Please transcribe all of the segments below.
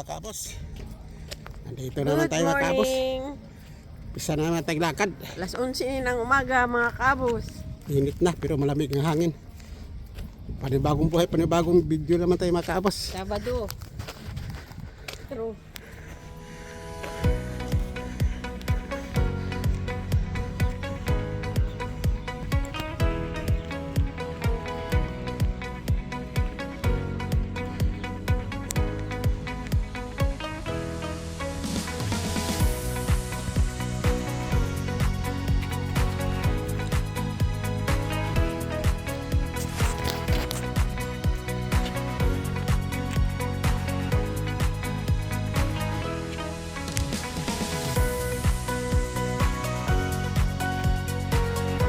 mga kabos. Nandito naman tayo mga kabos. Pisa naman taglakad. Alas 11 ng umaga mga kabos. Init na pero malamig ang hangin. Panibagong buhay, panibagong video naman tayo mga kabos. Sabado. True.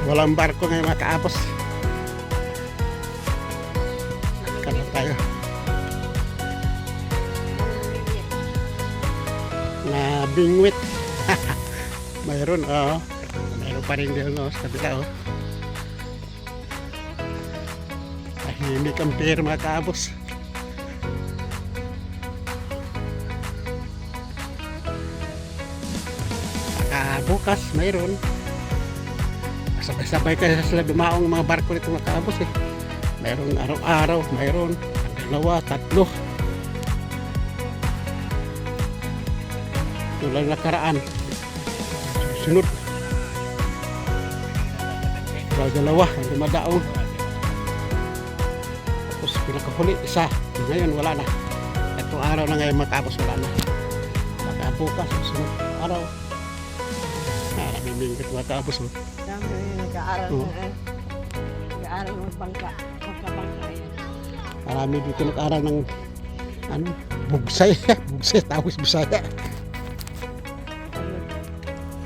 Walang barko ngayon mga kabos. Kala tayo. Na bingwit. Mayroon mayroon pa rin din sa kabila tahimik ang pier mga kabos. Bukas mayroon. Sabay-sabay kasi sila dumaong mga barko nito mga kabos Mayroon araw-araw, mayroon dalawa, tatlo. Tulad nakaraan. Sunod. Dalawa, dumadaong. Tapos pinakahuli, isa. Ngayon wala na. Itong araw na ngayon mga kabos wala na. Baka bukas, sunod araw. Namimingkit mga kabos Dami nag-aaral nag-aaral ng bangka. Bangka yan. Marami dito nag-aaral ng bugsay. Bugsay, tawis Bisaya.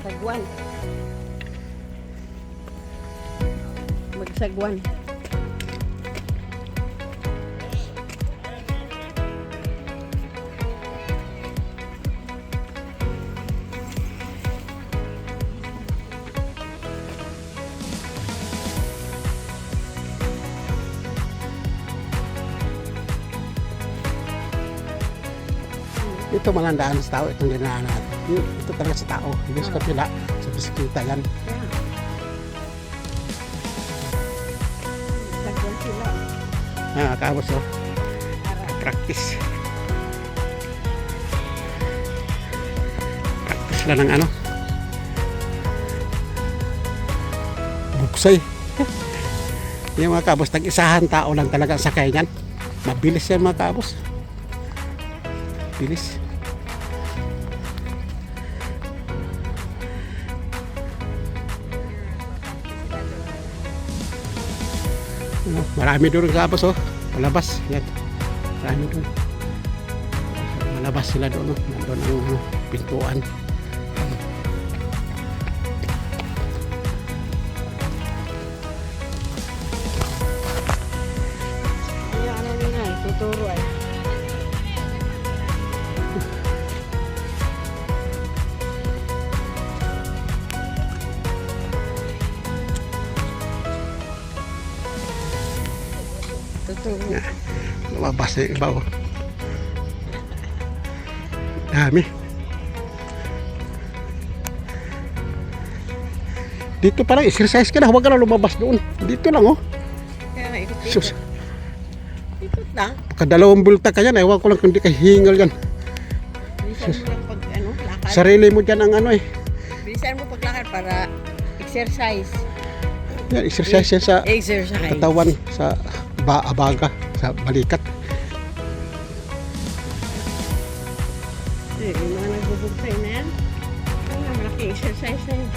Sagwan. Magsagwan. Ito malandaan sa tao, itong dinaan natin. Ito talaga sa tao, hindi sa kapila, sa bisikleta yan. Sagwan sila. Kabos practice. Practice lang ng bugsay. Yung mga kabos, tag-isahan tao lang talaga ang sakay yan. Mabilis yan mga kabos. Bilis. Marami doon kabos malabas yan. Marami doon. Malabas sila doon nandun ang pintuan. Ano nila tuturo Lumabas na yung iba dami dito parang exercise ka na, huwag ka na lumabas doon dito lang Kaya sus, ikot lang. pagkadalawang bulta ka yan ewan ko lang kung di ka hingal yan. Bilisan mo lang pag lakad. Sarili mo dyan ang Bilisan mo paglakad para exercise. yan, exercise yan sa Exercise. katawan, sa abaga, sa balikat. Yung mga nagbubugsay na yan, malaking exercise na yun.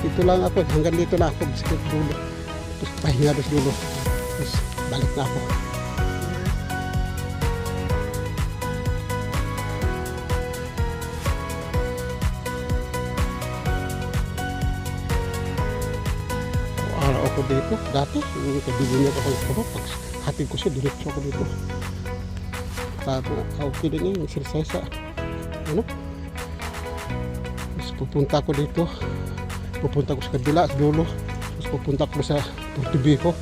Dito lang ako, hanggang dito lang ako, bisikit dulo. Tapos pahinga dos dulo. Tapos balik na ako. Araw ako dito, dati, yung kaibigan niya ako, pag hatid ko siya, diretso ako dito. Okay din yung exercise sa, Tapos pupunta ako dito, pupunta ko sa kabila, sa dulo, tapos pupunta ko sa Puerto Viejo.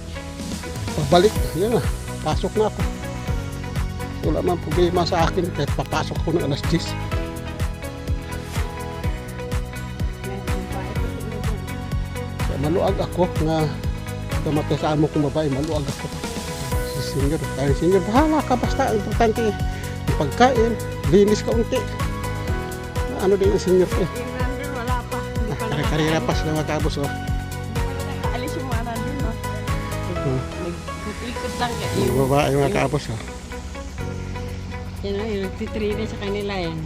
Pabalik, yan na. Pasok na ako. Wala man problema sa akin kahit papasok ako ng alas 10. Kaya maluag ako nga damatay sa amo kong babae, maluag ako. Si senior, kaya senior, bahala ka basta. Importante yung pagkain, linis ka unti. Ano din yung senior ko eh. Yung nandun, wala pa. Hindi pa Karera pa sila mga kabos oh. nakaalis yung mga nandun, no? Nag-ikot lang. Yung babae mga kabos oh. Yan o, yung titrina sa kanila yan.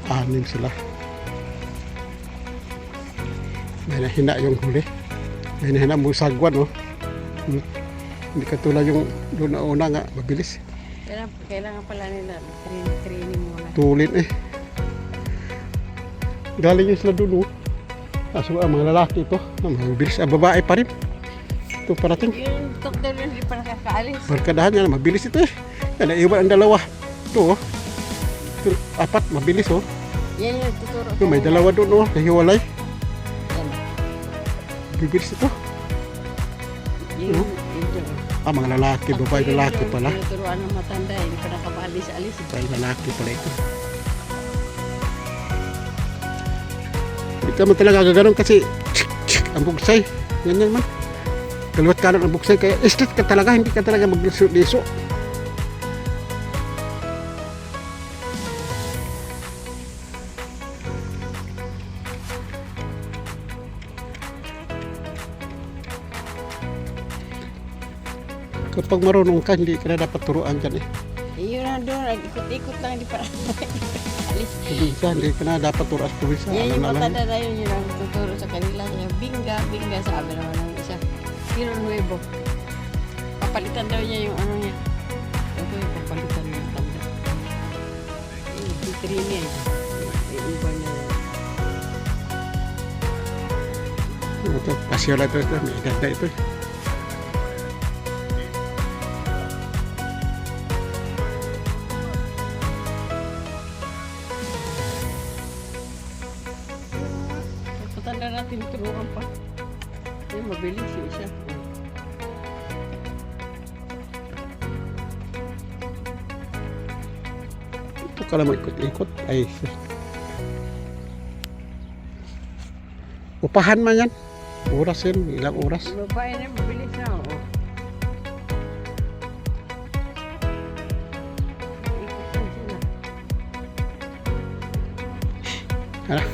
6 sila. May nahina yung huli. May nahina mo sagwan oh. Hindi katulad yung doon na una nga, mabilis. Kailangan pala nila training muna. Tulin eh. Galing yung sila doon oh. Kaso ang mga lalaki ito, mabilis. Ang babae pa rin. Ito parating. Yung doktor yun, hindi pa nakakaalis. Barkadahan niya, mabilis ito eh. Kaya naiwan ang dalawa. Ito oh. Ito, 4, mabilis oh. Yan yung tuturo. Ito, may dalawa doon oh, nahiwalay. Yan. Bibilis ito. Yung Mga lalaki, babae lalaki pala. Tinuturuan ng matanda, hindi pa nakapaalis-alis. Babae lalaki pala ito. Hindi ka mo talaga gaganon kasi ang bugsay. Yan man. Kaliwat kanan ang bugsay kaya straight ka talaga, hindi ka talaga magliso-liso. Kapag marunong ka, hindi ka na dapat turuan dyan eh. Yun na doon, ikot-ikot lang, hindi pa alis. Probinsya, hindi ka na dapat turuan sa probinsya. Yan yung Alam na lang. matanda na yun ang tuturo sa kanila. Yung binga, sabi naman ng isa. Kilo nuevo. Papalitan daw niya yung ano niya. Ito yung papalitan ng tanda. Yung vitrine niya. Yung iba niya. Ito, pasyola ito. May ganda ito eh. Matanda natin turuan pa. Yung mabilis yung isa. Ito ka lang ikot-ikot. Ay, upahan man yan. Oras yun, ilang oras. Yung babae na mabilis na. Oo. Ikot lang sila. Hala.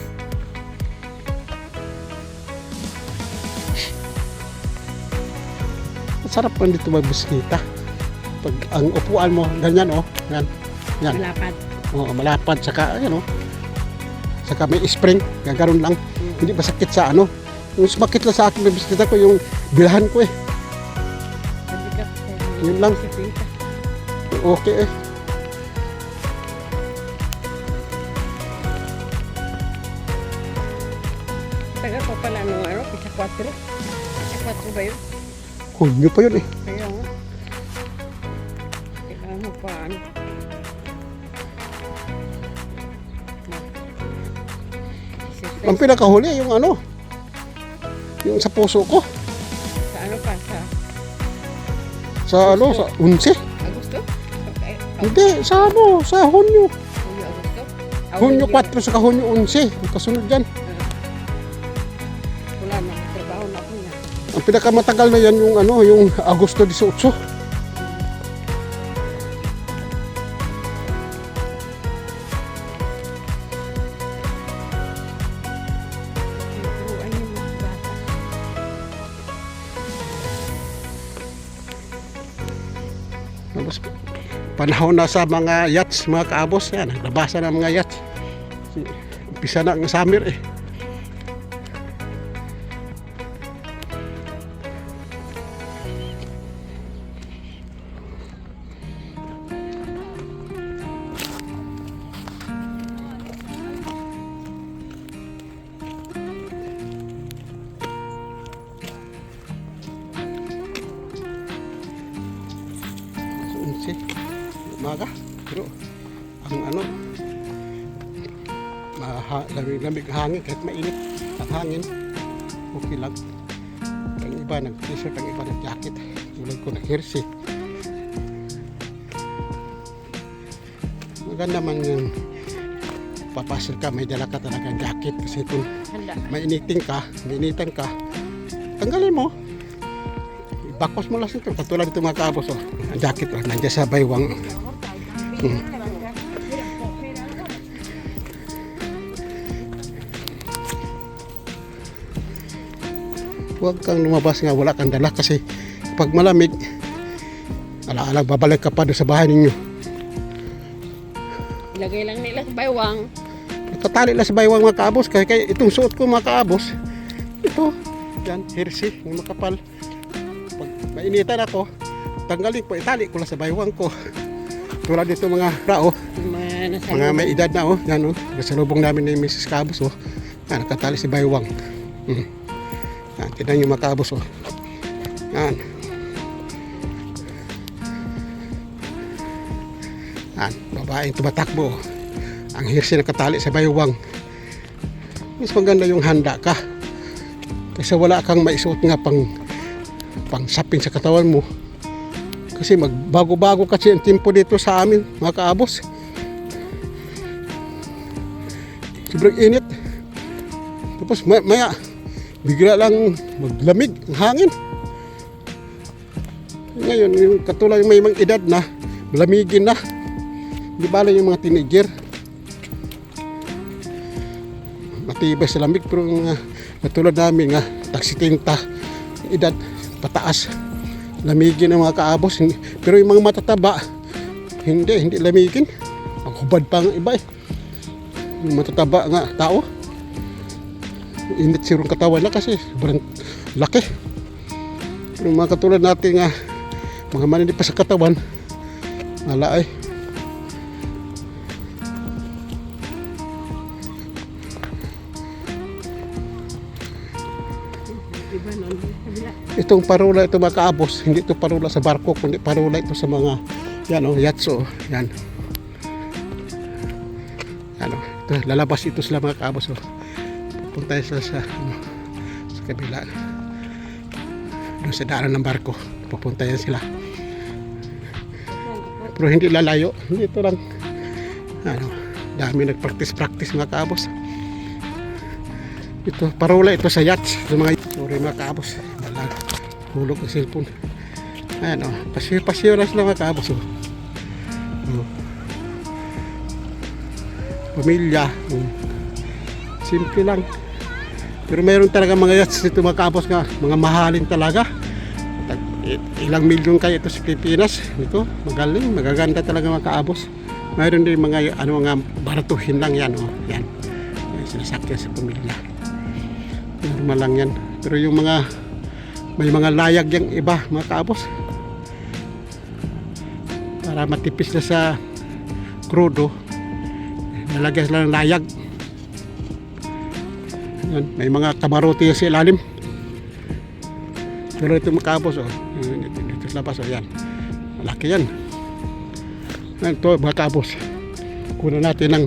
Sarap pa dito magbiskita. Pag ang upuan mo, ganyan oh. Yan. Yan. Malapad. Oo, malapad. Saka, ano, saka may spring. Gagaroon lang. Hindi ba sakit sa ano. Yung sumakit lang sa akin, may biskita ko yung bilhan ko eh. Sabi ka, Yun lang. sipita. Okay eh. Taga pa pala nung ano, pizza 4. Pizza 4 ba yun? Hunyo pa yun eh. Kaya nga. Kailangan mo pa ano. Ang pinakahuli yung ano, yung sa puso ko. Sa ano pa? Sa ano, sa 11. Agosto? Okay. Hindi, sa ano, sa Hunyo. Hunyo, Agosto? Hunyo 4 sa Hunyo 11. Yung kasunod dyan. Wala na, trabaho na ako niya. Ang pinakamatagal na yan yung ano, yung Agosto 18. Turuan niya mga bata. Tapos, panahon na sa mga yachts, mga kaabos. Yan, nagbasa ng mga yachts. Umpisa na ang summer eh. Unsi, umaga. Pero ang ano, lamig-lamig hangin kahit mainit ang hangin. Okay lang. iba nag-t-shirt, ang iba nag-jacket. Tulad ko nag-jersey. Maganda man yung papasok ka, may dala ka talaga jacket kasi kung Handa. mainitan ka, tanggalin mo. Bakos mo lang ito. Katulad ito mga kaabos, oh. Ang jacket, oh, nandiyan sa baywang. Huwag kang lumabas nga, wala kang dala kasi pag malamig, ala-ala babalik ka pa doon sa bahay ninyo. Ilagay lang nila sa baywang. Katali lang sa baywang mga kaabos, kaya itong suot ko mga kaabos, ito, yan, jersey, yung makapal. Pag mainitan ako, tanggalin ko, itali ko lang sa baywang ko. Tulad dito mga rao, mga may edad na, oh, yan, oh, nasalubong namin ni Mrs. Kabos, oh, yan, nakatali si baywang. Yan, tignan nyo mga kaabos, oh. Yan. Yan, babaeng tumatakbo. Ang hirsi nakatali sa baywang. Mas maganda yung handa ka. Kasi wala kang maisuot nga pang sapin sa katawan mo. Kasi magbago-bago kasi ang tempo dito sa amin, mga kaabos. Sobrang init. Tapos maya bigla lang maglamig ang hangin. Ngayon, yung katulad yung may mga edad na, malamigin na. Di bala yung mga teenager. Matibay sa lamig, pero katulad namin nga, tagsitinta, edad, pataas. Lamigin ang mga kaabos. Pero yung mga matataba, hindi lamigin. Ang hubad pa ang iba eh. Yung matataba nga tao, init sirong katawan na kasi sobrang laki. Pero mga katulad natin nga mga manindi pa sa katawan, wala ay. Itong parola ito mga kaabos, hindi ito parola sa barko, kundi parola ito sa mga yan, oh, yatso, yan. Ano, ito, lalabas ito sila mga kaabos, oh. Punta sa kabila, doon sa daanan ng barko, pupunta yan sila. Pero hindi lalayo, dito lang, ano, dami nagpractice mga kaabos. Ito, parola ito sa yachts, sa mga, sorry mga kaabos, hulog ang cellphone. Ayan, oh, pasiyo lang sila mga kaabos, oh. Pamilya, simple lang. Pero mayroon talaga mga yachts dito mga kaabos nga, mga mahalin talaga. Ilang milyon kayo ito sa Pilipinas. Ito, magaling, magaganda talaga mga kaabos. Mayroon din mga mga baratuhin lang yan, oh. Yan. Sinasakyan sa pamilya. Normal lang yan. Pero yung mga may mga layag yung iba mga kaabos. Para matipis na sa krudo, nalagyan sila ng layag. Yan, may mga kamarote sa ilalim. Pero ito makabos, oh. Dito sa labas, oh, yan. Malaki yan. Ito makabos. Kunan natin ng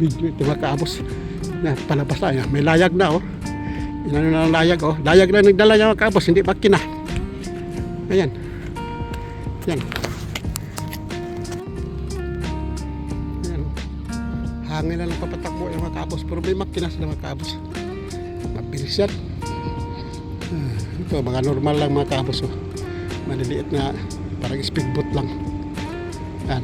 video ito makabos. Na palabas na yan. May layag na, oh. Inano na ng layag, oh. Layag na nagdala niya makabos, hindi makina. Ayan. Yan. Hangin na lang papatakbo yung mga kaabos, pero may makina sila mga kaabos. Mabilis yan. Ito mga normal lang mga kaabos, oh. Maliliit na parang speedboat lang. Yan.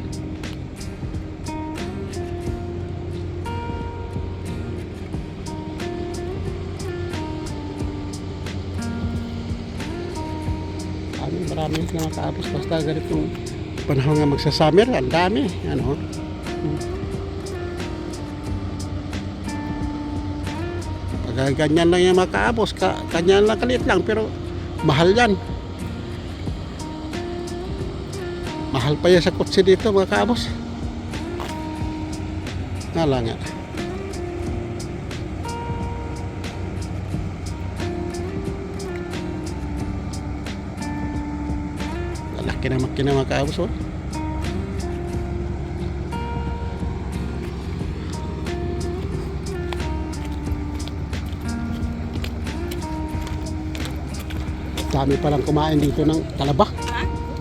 Marami mga kaabos, basta ganitong panahon nga magsa-summer, ang dami. Ano? Ganyan lang yung mga kaabos, ganyan lang kalit lang, pero mahal yan. Mahal pa yan sa kotse dito mga kaabos. Nga lang yan. Laki na makina mga kaabos, oh. Dami palang kumain dito ng talaba.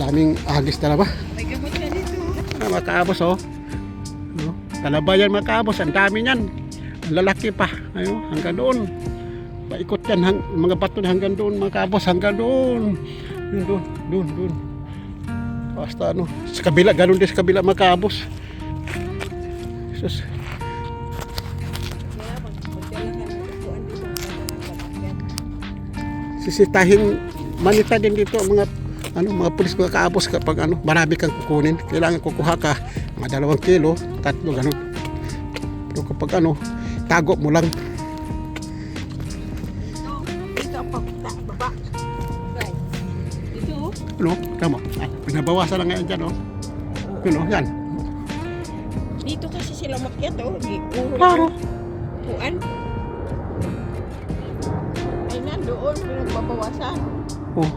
Daming agis talaba. May gamot ka dito. Mga kaabos oh. No? Talaba yan mga kaabos. Ang dami yan. Ang lalaki pa. Ayun, hanggang doon. Paikot yan. Mga bato na hanggang doon mga kaabos. Hanggang doon. Doon. Basta ano. Sa kabila. Ganun din sa kabila mga kaabos. Jesus. Sisitahin manita din dito mga mga pulis mga kaabos kapag marami kang kukunin, kailangan kukuha ka mga 2 kilo, 3 ganun. Pero kapag tago mo lang. Dito ang baba. Dito. Tama. Pinabawasan lang ngayon dyan yan. Dito kasi sila makyat Klaro. Puan. Ay nandoon, pinagbabawasan. Oh.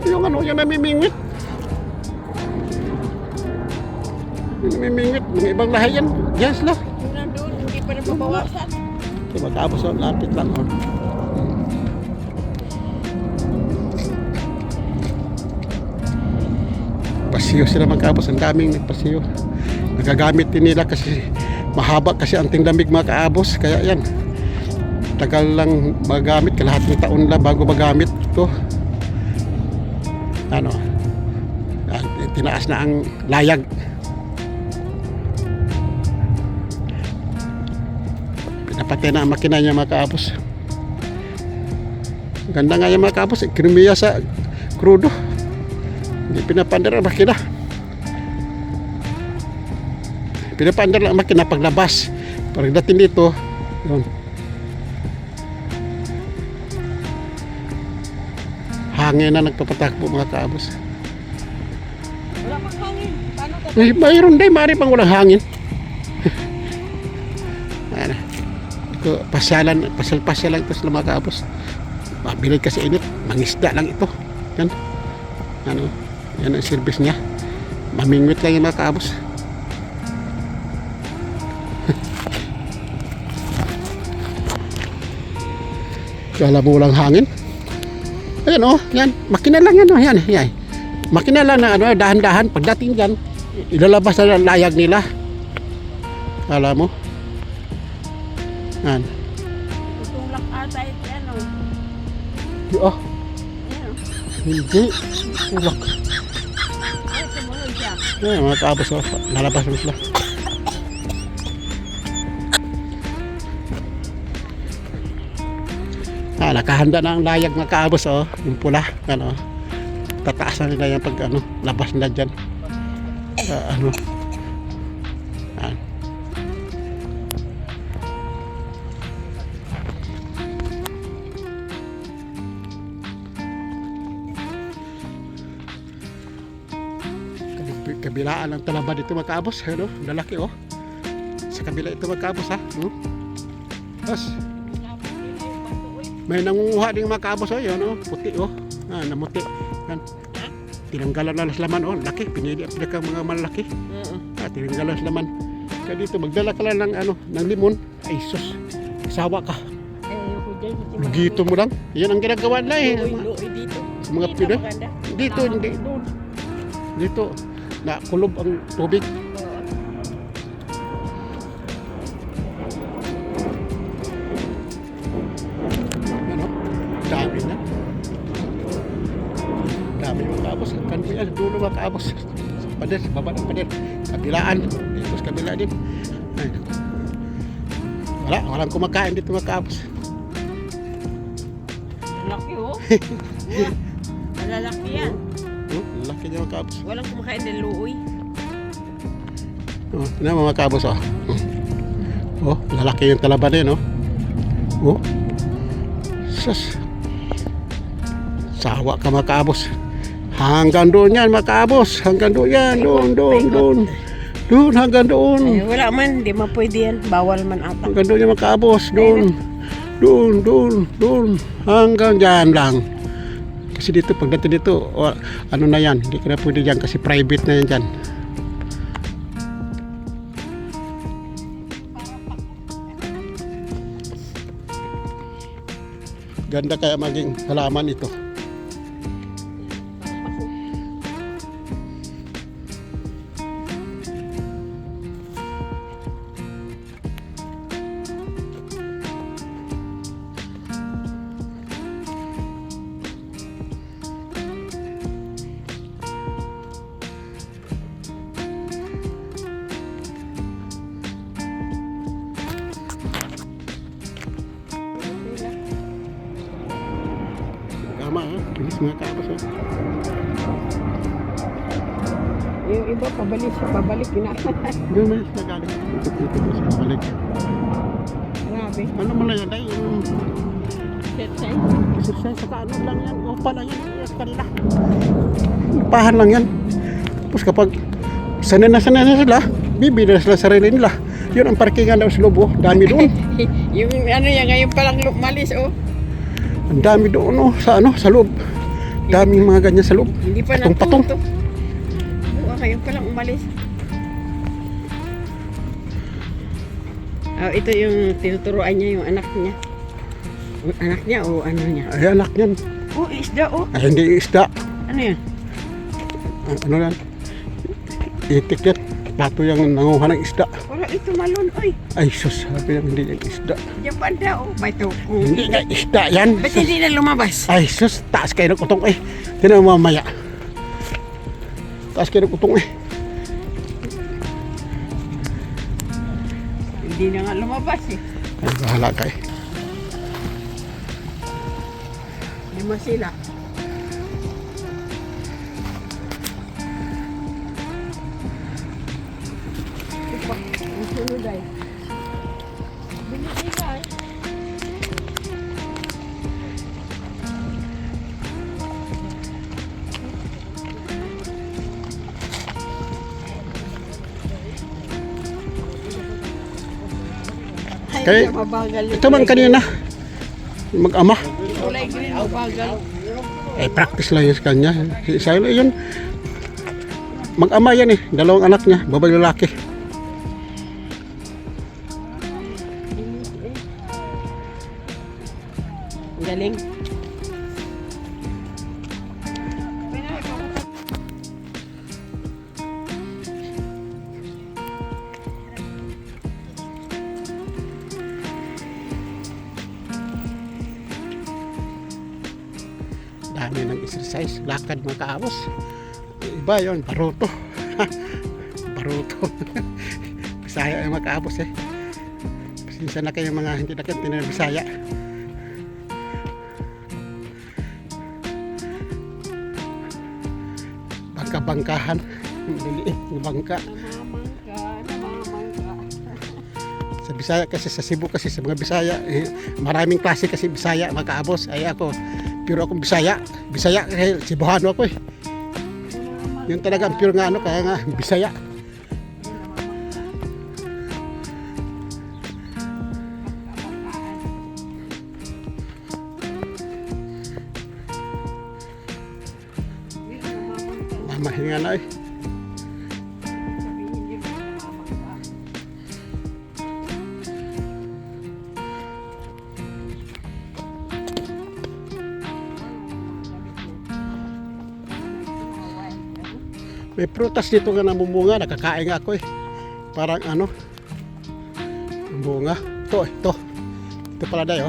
Yung namimingwit. Yung namimingwit, mga ibang lahi yan. Yes lah. Yung nandoon, hindi pa nababawasan. Diba tapos lapit lang Pasiyo sila magkabos, ang daming nagpasiyo. Nagagamit din nila kasi mahaba kasi ang tinglamig mga kaabos, kaya yan. Tagal lang magamit, kalahating taon lang bago magamit ito. Tinaas na ang layag. Pinapatay na ang makina niya mga kaabos. Ganda nga yung mga kaabos, kinumiya sa krudo. Hindi pinapandar ang makina. Pinapandar lang ang makina paglabas. Pagdating dito, yun. Hangin na nagpapatakbo mga kaabos. Wala pang hangin. Paano ka? Mayroon din, maaari pang walang hangin. Pasyalan ito sila mga kaabos. Mabilig kasi init, mangisda lang ito. Yan. Yan ang service niya. Mamingwit lang yung mga kaabos. Kala mo walang hangin. Ayan yan. Makina lang yan yan. Makina lang na dahan-dahan. Pagdating dyan, ilalabas na layag nila. Kala mo? Yan. Tutulak ata ito Hindi. Tulak. Ay, sumunod siya. Ayan, mga kaabos lalabas na sila. Nakahanda na ang layag mga kaabos yung pula. Tataas na nila yung pag labas nila dyan. Kabilaan ng talaba dito mga kaabos. Lalaki sa kabila ito mga kaabos Tapos may nangunguha din mga kaabos puti namuti yan. Tinanggalan na las laman laki, pinili ang pinakang mga malaki. Tinanggalan las laman. Kaya dito magdala ka lang ng limon. Ay sus, sawa ka. Gito mo lang. Yan ang ginagawa nila Dito. sa mga pila. Dito hindi. Dito na kulob ang tubig. Dami na. Dami mga kaabos. Kanto yan, dulo mga kaabos. Sa pader, sa baba ng pader. Kabilaan. Dito sa kabila din. Ay, walang kumakain dito mga kaabos. Laki Malalaki yan. Laki niya mga kaabos. Walang kumakain ng luoy. Na mga kaabos lalaki yung talaba din sus. Sawa ka mga kaabos. Hanggang doon yan mga kaabos. Hanggang doon yan. Doon hanggang doon. Ay, wala man, hindi man pwede yan. Bawal man ata. Hanggang doon yan mga kaabos. Doon. Hanggang dyan lang. Kasi dito, pagdating dito, na yan. Hindi ka na pwede dyan kasi private na yan dyan. Ganda kaya maging halaman ito. Tama ha, bilis mga kaabos ha. Yung iba, pabalik na. Doon may isla galing. Ikot-ikot sa balik. Grabe. Ano mo lang yan ay yung Set size. exercise sa ano lang yan. Opa lang yan. Yes, kanila. Pahan lang yan. Tapos kapag sanay na sila, bibili na sila sarili nila. Yun ang parkingan daw sa loob oh. Dami doon. Yung ano yan, ngayon palang lumalis, oh. Ang dami doon oh, sa loob. Daming mga ganyan sa loob. Hindi pa Patong-patong. natuto. Oo, ngayon palang umalis. Oh, ito yung tinuturuan niya, yung anak niya. Anak niya o ano niya? Ay anak yan. Oh, isda, oh. Ay hindi isda. Ano yan? Ano yan? Itik yan. Plato yung nanguha ng isda. Wala ito malon, oy. Ay sus, sabi yan hindi yung isda. Diyan banda, oh. Ba ito? Hindi nga isda yan. Ba't hindi na lumabas? Ay sus, taas kayo ng utong eh. Tinan mo mamaya. Taas kayo ng utong eh. Hindi na nga lumabas, eh. Ay bahala kayo. Lima sila. Ito, ang sunod ay. Binibigay. Ay, Kaya- mabagal yung Ito man kulay kanina. Mag-ama. green. Kulay green, mabagal. Eh practice lang yun sa kanya. Si Silo yun. Mag-ama yan eh. Dalawang anak niya. Babae lalaki. Ang galing. Dami ng exercise. Lakad mga kaabos. Iba yun. Baruto. Baruto. Bisaya yung mga kaabos eh. Pasensya na kayo mga hindi nakantin ng Bisaya. Bangka-bangkahan. Maliliit yung bangka. Namamangka. Sa Bisaya kasi, sa Cebu kasi, sa mga Bisaya, eh, maraming klase kasi Bisaya, mga kaabos. Ay ako, pure akong Bisaya. Bisaya kasi Cebuano ako eh. Yun talaga ang pure nga ano, kaya nga Bisaya. Mamahinga na eh. May prutas dito nga namumunga, nakakain nga ako eh. Parang ano, ang bunga. Ito. Ito pala dayo.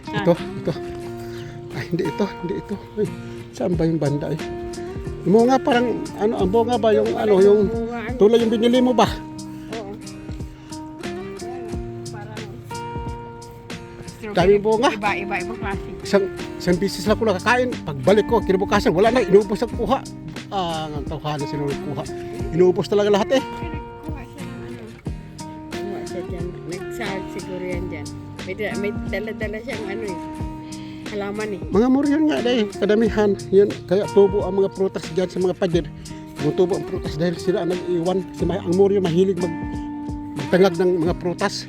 Ito. Ay, hindi ito. Ay, saan ba yung banda eh? Yung bunga parang, ano, ang bunga ba yung, ano, yung, tulad yung binili mo ba? Oo. Dami bunga. Iba-ibang klase. Isang bisis lang ko nakakain. Pagbalik ko, kinabukasan, wala na. Inuubos ang kuha. Ang tawhanan sila kuha. Inuubos talaga lahat eh. Kuha siya ng ano. Kuha siya dyan. Nag-salt siguro yan dyan. May dala-dala siyang ano eh. Halaman eh. Mga moryon nga dahil kadamihan. Yun, kaya tubo ang mga prutas dyan sa mga pader. Tumutubo ang prutas dahil sila ang nag-iwan. Ang moryon mahilig magtangag ng mga prutas.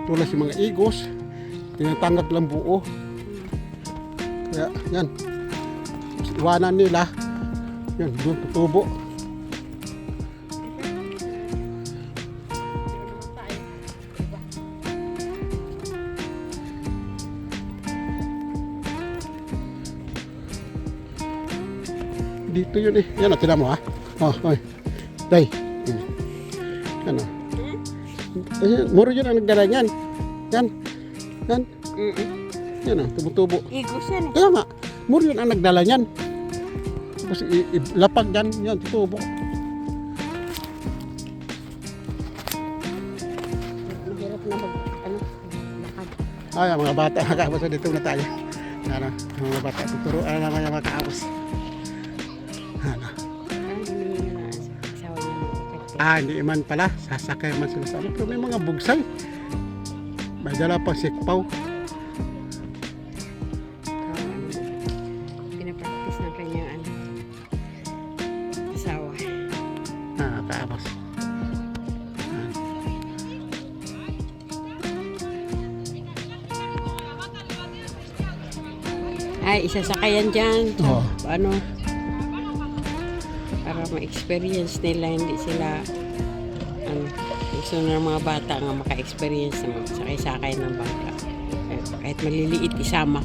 Tulad sa mga igos. Tinatangag lang buo. Kaya yan. Iwanan nila. Yan, doon tutubo. dito yun eh. Yan o, tinan mo ha. Oh, oy. Day. Ano? Muro yun ang nagdala niyan. Yan. Yan. Yan o, tumutubo. Igos yan eh. Kaya nga, muro yun ang nagdala niyan. Tapos lapag yan, yan, tutubo. Mahirap na lakad. Ay, mga bata, makaabos na dito na tayo. Ano, mga bata, tuturuan naman yung makaabos. Ano. Ang hiningi na asawa niya mag-ikate. Hindi man pala, sasakay man sila sa ano. Pero may mga bugsay. May dala pang sikpaw. Pinapractice ng kanyang asawa. Kaabos. Ay, isasakayan dyan. Oo. Ano? Para ma-experience nila, hindi sila gusto ng mga bata nga maka-experience na magsakay-sakay ng bangka. Kahit maliliit, isama.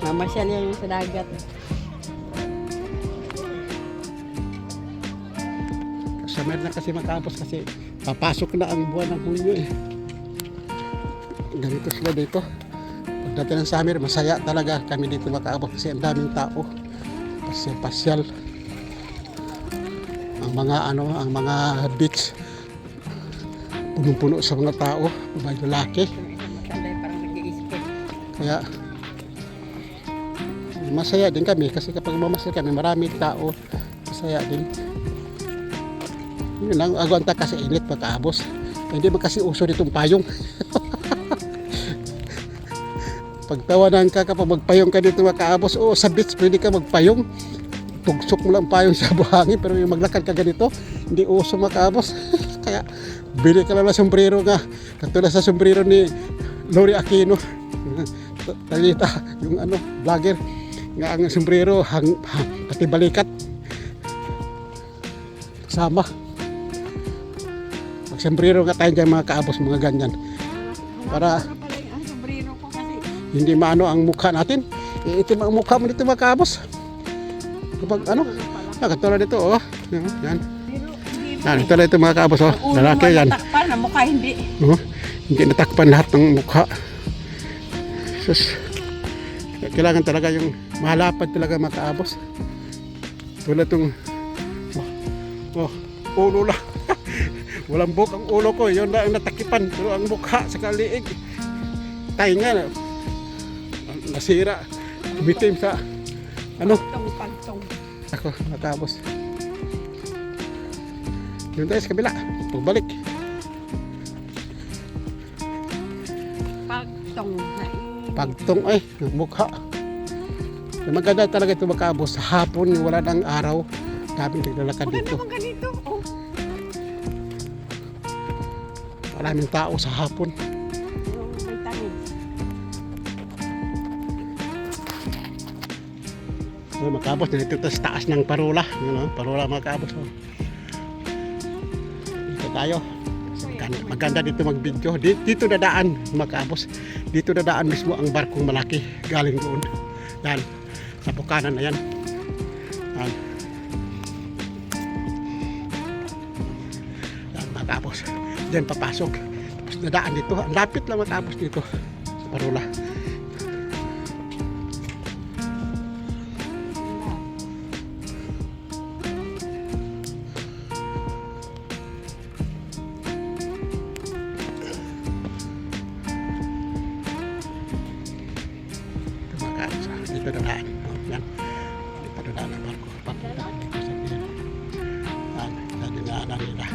Mamasyal yan sa dagat. Summer na kasi makaabos kasi papasok na ang buwan ng Hulyo eh. Ganito sila dito. Pagdating ng summer, masaya talaga kami dito makaabot kasi ang daming tao. Pasyal. Ang mga beach punong-puno sa mga tao, may lalaki. Matanda parang nag-i-skate. Kaya masaya din kami kasi kapag mamasal kami, maraming tao. Masaya din. Yun lang, agwanta kasi init pagkaabos. Hindi man kasi uso ditong payong. Pagtawanan ka kapag magpayong ka dito makaabos, sa beach pwede ka magpayong. Tugsok mo lang payong sa buhangin, pero yung maglakad ka ganito, hindi uso makaabos. Kaya bili ka lang ng sombrero nga. Katulad sa sombrero ni Lori Aquino. Talita, yung vlogger. Nga ang sombrero, pati balikat. Sama. Mag-sombrero nga tayo dyan mga kaabos, mga ganyan. Para hindi maano ang mukha natin. Iitim ang mukha mo dito mga kaabos. Kapag katulad dito yan. Yan, ito lang ito mga kaabos lalaki yan. Natakpan, ang mukha hindi. Hindi natakpan lahat ng mukha. Sus. Kailangan talaga yung mahalapad talaga mga kaabos. Tulad itong ulo lang. Walang buhok ang ulo ko, yun lang ang natakipan. Pero ang mukha sa kaliig, tainga nasira, umitim sa Pagtong. ako natapos. Yun tayo sa kabila, pagbalik. Pagtong ay mukha. Maganda talaga ito makaabos. Sa hapon, wala nang araw. Daming naglalakad dito. Maganda ganito. Maraming tao sa hapon. Makabos na dito sa taas ng parola. Parola makabos. Dito tayo. Maganda dito mag-video. Dito dadaan makabos. Dito dadaan mismo ang barkong malaki. Galing doon. Yan. Sa bukanan na yan. Yan. Yan makabos. Diyan papasok. Tapos dadaan dito. Ang lapit lang makabos dito. Sa parola. Dito dadaan. Yan. Dito dadaan ang barko. Papunta dito sa pier. Yan. Sa dinaanan nila.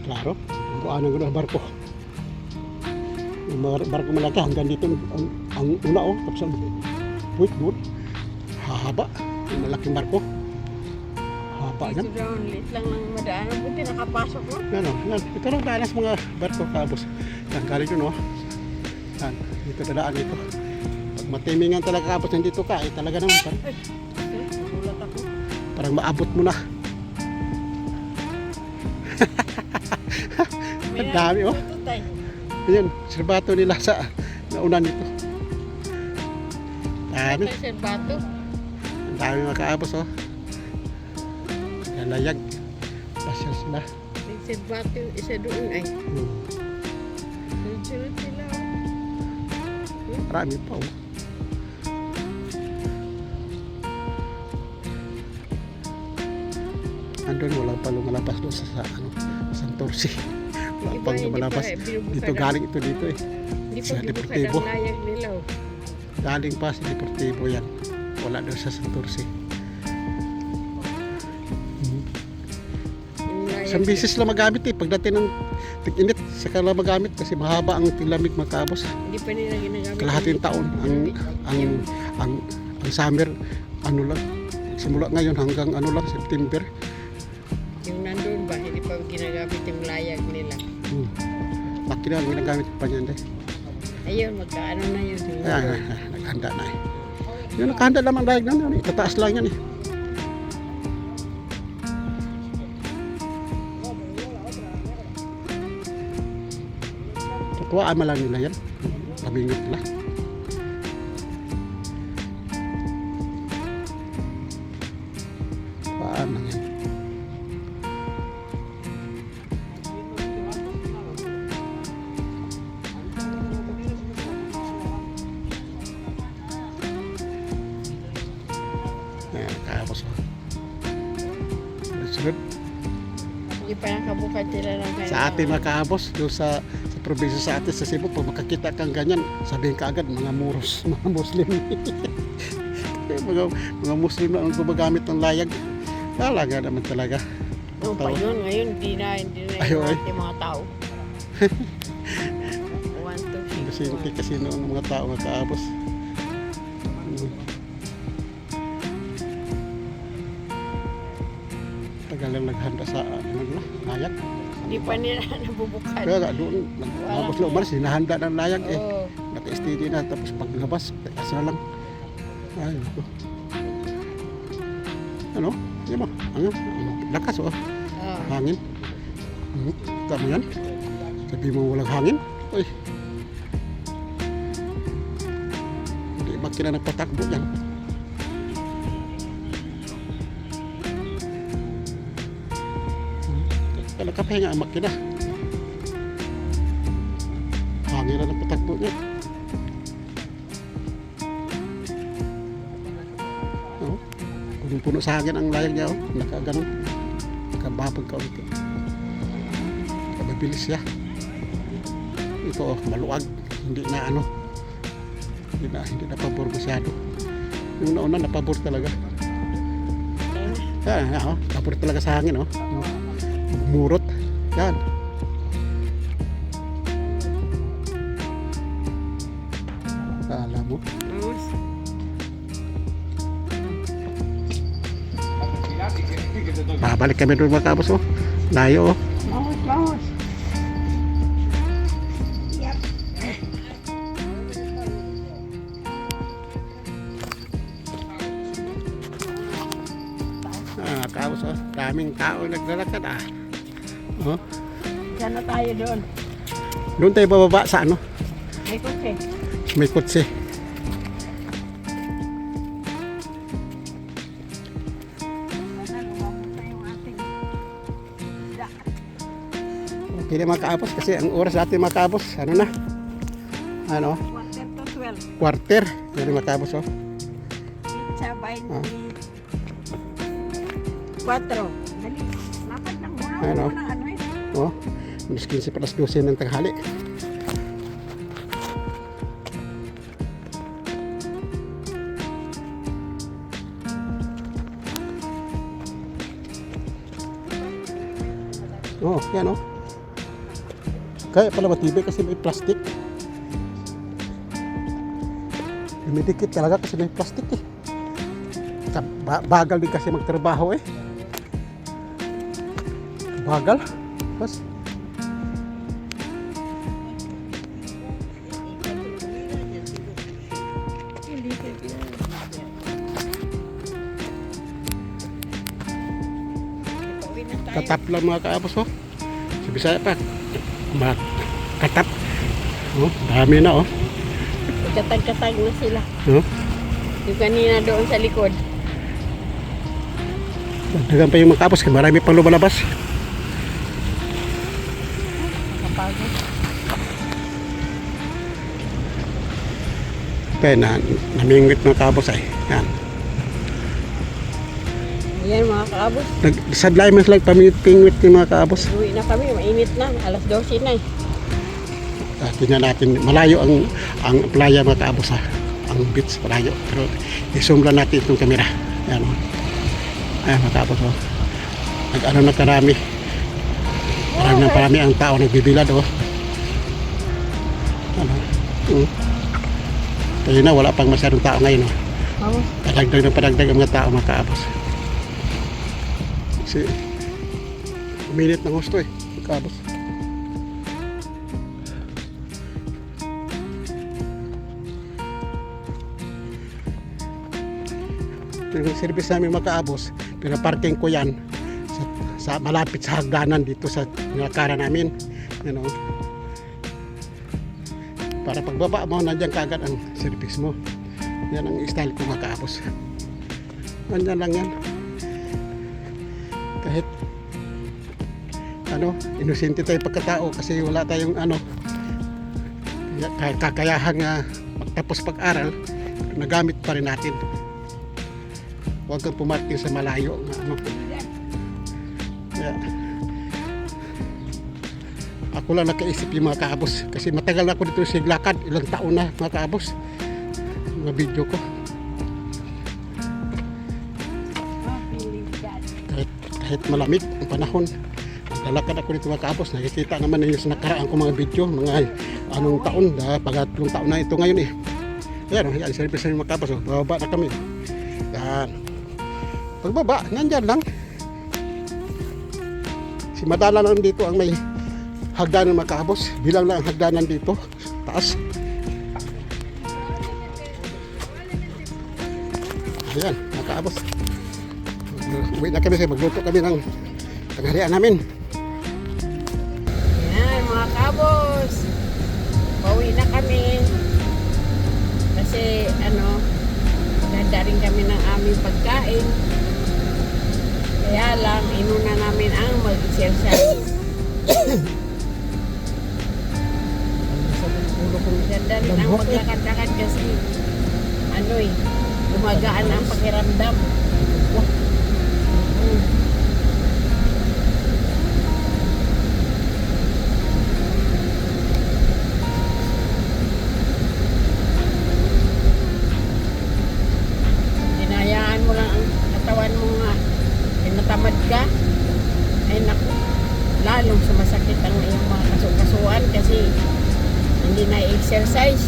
Klaro. Buwan ang barko. Yung barko malaki hanggang dito ang una tapos ang wait doon. Hahaba. Yung malaking barko. Haba yan. Dito doon, lit lang ng madaanan. Buti nakapasok mo. Yan. Ito lang daan sa mga barko kabos. Yan. Galing doon Yan. Dito dadaan dito. Pag matimingan talaga kabos nandito ka, talaga naman. Nagulat ako. Parang maabot mo na. Ang dami Yun, sirbato nila sa nauna nito. Dami. Sa Serbato. Ang dami mga kaabos, oh. Lalayag. Pasyal sila. Sa Serbato yung isa doon ay. Hmm. Sunod sila. Marami pa, oh. Andun, wala pa lumalabas doon sa Santurce. Wala Iba, pang hindi lumalabas. pa, binubuka Dito na- galing ito dito eh. Hindi sa pa binubuka Deportivo. ang layag nila. Oh. Galing pa sa Deportivo yan. Wala doon sa Santurce. Yung layag Isang bisis lang magamit eh. Pagdating ng tig-init, saka lang magamit kasi mahaba ang tinglamig mga kaabos. Hindi pa nila ginagamit. Kalahating taon ang summer ano lang simula ngayon hanggang ano lang September. Yung nandun ba, hindi pa ginagamit yung layag nila. Makina ang ginagamit pa niyan eh. Ayun, magkaano na yun. Ayan, naghanda na eh. Yung nakahanda naman dahil na yan eh. Tataas lang yan eh. Tutuwaan mo lang nila yan. Pabingot nila. Tutuwaan lang yan. Ayan, nakakapos ko. Sunod. Hindi pa nakabukad sila ng kanya. Sa ating mga kahabos, doon sa probinsya sa atin sa Cebu, pag makakita kang ganyan, sabihin ka agad, mga muros, mga Muslim. mga Muslim na ang gumagamit ng layag. Talaga naman talaga. Noon pa yun, ngayon hindi na Ayaw, yung ating mga tao. 1, 2, 3, Kasi hindi kasi noon ng mga tao, mga kahabos. Tagal lang naghanda sa layag. Hindi pa nila nabubukad. Kaya nga doon, nagpapos na umalis, hinahanda ng layag eh. Oo. Naka-steady na, tapos paglabas, asa lang. Ay, ito. Ano? Yan mo, ano? Lakas oh, Ah. hangin. Tama yan. Sabi mo walang hangin, uy. Hindi makina nagpatakbo yan. Nakapahinga ang makina. Hangin na ng patakbo niya. Oh, punong-puno sa hangin ang layag niya. Oh. Nakaganon. Nakababag ka ulit. Mabilis siya. Ito oh, maluwag. Hindi na ano. Hindi na pabor masyado. Yung nauna napabor talaga. Oh, pabor talaga sa hangin oh. Murot. Yan. Alam mo. Tapos, Babalik kami doon mga kabos oh. Layo oh. Bawas. Kabos oh. Daming tao naglalakad ah. Oh. Diyan na tayo doon. Doon tayo bababa sa ano? May kotse. May kotse. Okay na mga kaabos kasi ang oras natin mga kaabos, ano na? Ano? 1 to 12. Quarter. Yan mga kaabos oh. Pizza by Ah. 4. Dali. Lakad lang muna. Ano? Muna ano eh. Oh. Alas 15 plus 12 ng tanghali. Oh, yan oh. Kaya pala matibay kasi may plastic. Dumidikit talaga kasi may plastic eh. Bagal din kasi magtrabaho eh. Bagal. Bas. Katap lang mga kaabos oh. Sa Bisaya pa. Katap. Oh, dami na oh. Katag-katag na sila. Oh. Yung kanina doon sa likod. Dagan pa yung mga kapos, marami pang lumalabas. Kapagod. Kaya namingwit mga kapos ay. Yan. Ayan mga kaabos. Nagsadlay mas like pamingwit ng mga kapos. Uwi na kami. Mainit na. Alas 12 na eh. Tingnan natin, malayo ang playa mga kapos ha. Ang beach malayo. Pero i-zoom lang natin itong camera. Yan o. Ayan mga kapos o. Nag-ano na karami. Parami ang tao nagbibilad o. Ano? Kaya na wala pang masyadong tao ngayon o. Vamos. Padagdag ang mga tao mga kapos. Kasi uminit ng gusto eh. Mga kapos. Yung service namin makaabos, pinaparking ko yan sa malapit sa hagdanan dito sa nilakaran namin. You know, para pagbaba mo, nandiyan kagad ang service mo. Yan ang style ko makaabos. Nandiyan lang yan. Kahit inosente tayo pagkatao kasi wala tayong kakayahang magtapos pag-aral, nagamit pa rin natin. Huwag kang pumarking sa malayo Kaya, ako lang nakaisip yung mga kaabos kasi matagal na ako dito sa Siglakad, ilang taon na mga kaabos mga video ko. Kahit malamig ang panahon, lalakad ako dito mga kaabos, nakikita naman ninyo sa nakaraan ko mga video, mga anong taon, pag-3 taon na ito ngayon eh. Yan, service ng mga kaabos, bababa na kami. Yan. Pagbaba, nandyan lang. Si Madala lang dito ang may hagdanan mga kaabos. Bilang lang ang hagdanan dito, taas. Ayan, mga kaabos. Uwi na kami kasi magluto kami ng tanghalian namin. Ayan mga kaabos. Pauwi na kami. Kasi ganda rin kami ng aming pagkain. Kaya lang, inuna namin ang mag-exercise. Ganda rin ang maglakad-lakad kasi gumagaan ang pakiramdam. Dinayaan mo lang ang katawan mo nga. Natamad ka, ay naku, lalong sumasakit ang iyong mga kasukasuan kasi hindi na exercise.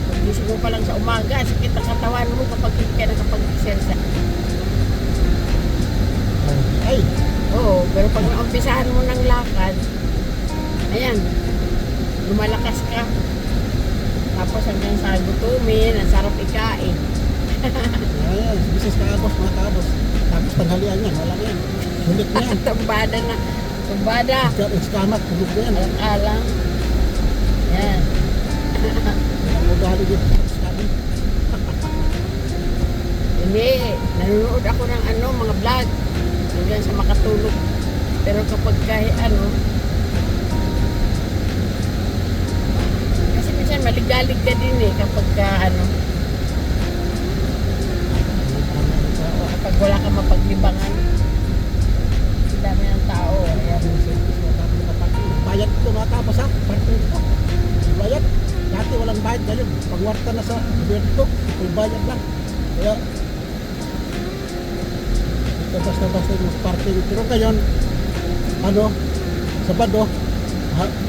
Pag-gising mo pa lang sa umaga, sakit ang katawan mo kapag hindi ka nakapag-exercise. Ay, Oo, pero pag naumpisahan mo ng lakad, ayan, lumalakas ka. Tapos hanggang sa gutumin, ang sarap ikain. ayan, business kaabos, mga kaabos. Tapos tanghalian yan, wala na yan. Sulit na yan. Tumbada na. Tumbada. Iskamat, tulog na yan. Alang. Yan. Ugali dito, iskamat. Hindi. Nanonood ako ng mga vlog. Hanggang sa makatulog. Pero kapag kahit kasi minsan maligalig ka din kapag kapag wala ka mapaglibangan. Ang dami ng tao. Ayan. Bayad ito mga kaabos ha, parking ito. Bayad. Dati walang bayad ngayon. Pagwarta na sa gobyerno, may bayad lang. Kaya, ito basta-basta yung parking. Pero ngayon, Sabado,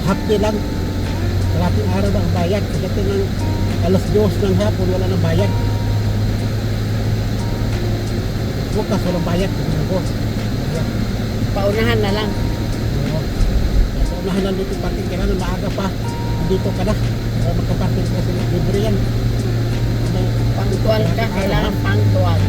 half day lang. Kalating araw na ang bayad. Pagdating ng alas 2 ng hapon, wala nang bayad. Bukas walang bayad. Paunahan na lang. Paunahan lang dito parking. Kailangan maaga pa. Dito ka na. Magka-parking kasi libre yan. Punctual ka. Kailangan punctual.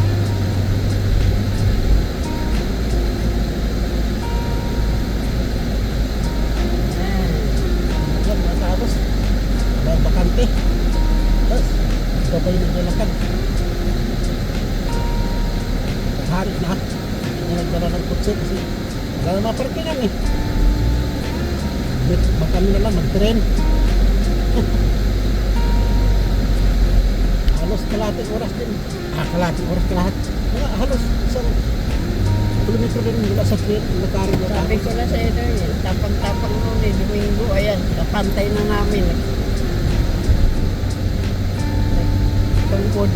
niya nagdala ng kutsi kasi wala na maparkingan eh. Baka kami na lang mag-train. Halos kalahating oras din. Kalahating oras lahat. Halos isang kilometro din mula sa train. Lakarin na Sabi ko na sa ito, tapang-tapang noon eh, Domingo, ayan, kapantay na namin. Tungkod.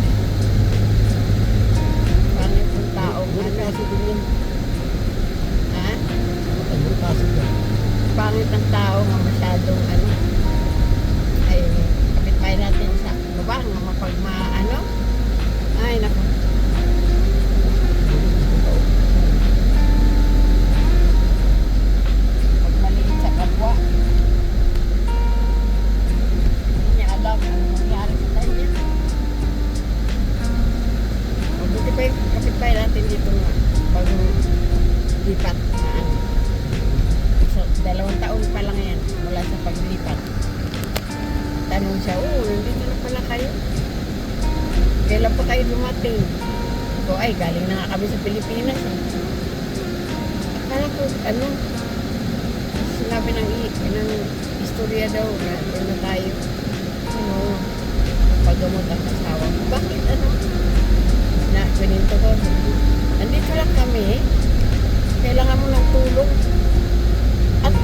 Pangit ng taong Buri ano. kaso din yun. Ha? Buri kaso din. Pangit ng tao nga masyadong ano. Ay, kapitbahay natin sa baba nga mapagmaano. Ay, naku. Pag maliit sa kapwa. Hindi niya alam ano nangyari sa kanya. Mabuti pa yung kapitbahay natin dito nga. Pag lipat na ano. So, 2 taon pa lang yan mula sa paglipat. Tanong siya, nandito na pala kayo. Kailan pa kayo dumating? So, ay, galing na nga kami sa Pilipinas. Akala ko, ano, sinabi ng istorya daw na doon na tayo. Ano, paggamot ang asawa ko. Bakit, ano? Na, pininto ko. Nandito lang kami. Kailangan mo ng tulong. At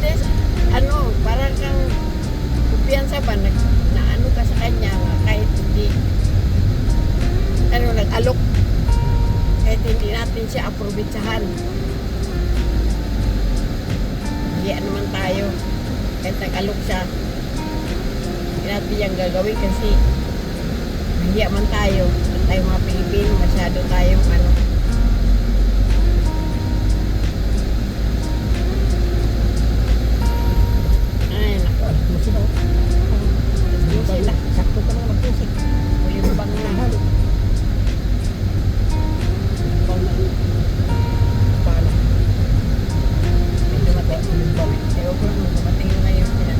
least, ano, parang kang kumpiyansa ba, na ano ka sa kanya, kahit hindi, ano, nag-alok, kahit hindi natin siya aprobitsahan. Hindi naman tayo, kahit nag-alok siya, hindi natin yung gagawin kasi, hindi man tayo mga Pilipino, masyado tayong ano, Sila. sila. Sakto ka naman magpusik. O yung bang na. Halo. Paano? Paano? May dumating. Ewan ko lang, dumating na ngayon sila.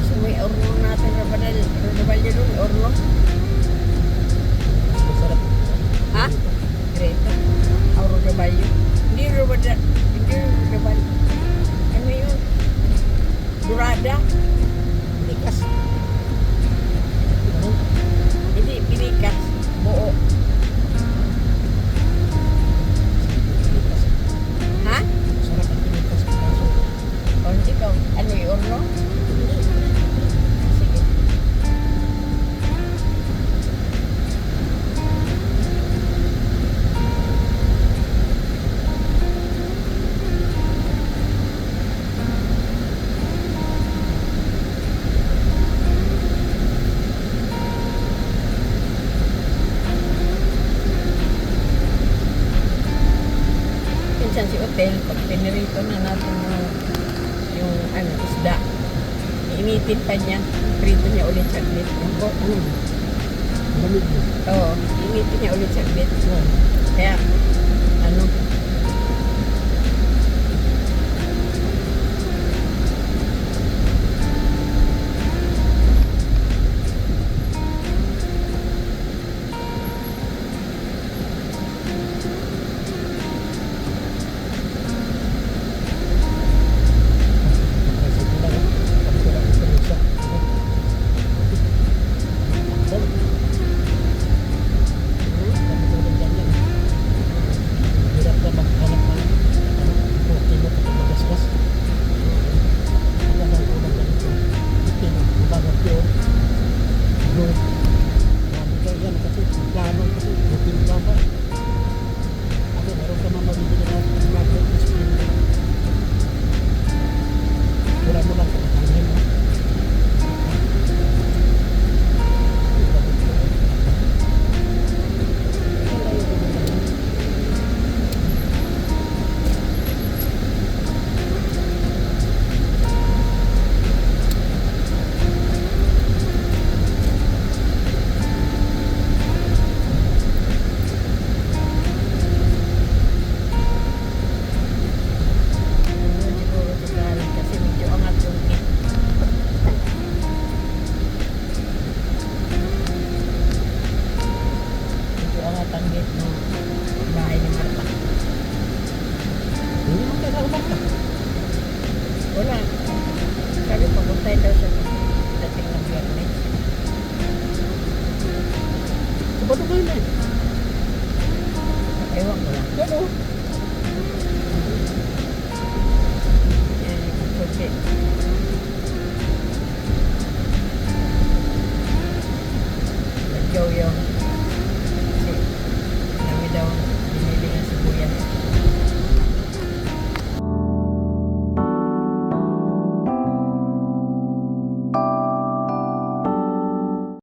So may orno natin, Rodabalyo doon, orno. Masarap. Ha? Greta. O Rodabalyo. Hindi Rodabalyo. Ano yun? Durada. Likas. Ano? Hindi, pinikas. Buo. Likas. Ha? Masarap ang pinikas. Kaso. O ikaw, ano yung orno? Hindi. Sige. Minsan si hotel, pag pinirito na natin yung ano, isda, iinitin pa niya, prito niya ulit saglit. Ano? Ano? Lamig mo. Oo, iinitin niya ulit saglit. Yan. Kaya, ano, Kasi sila. Pag sila ang isa. Bol. Kami tulad ganyan. Hirap na Sabado kayo na eh. Ewan ko lang. Yan o.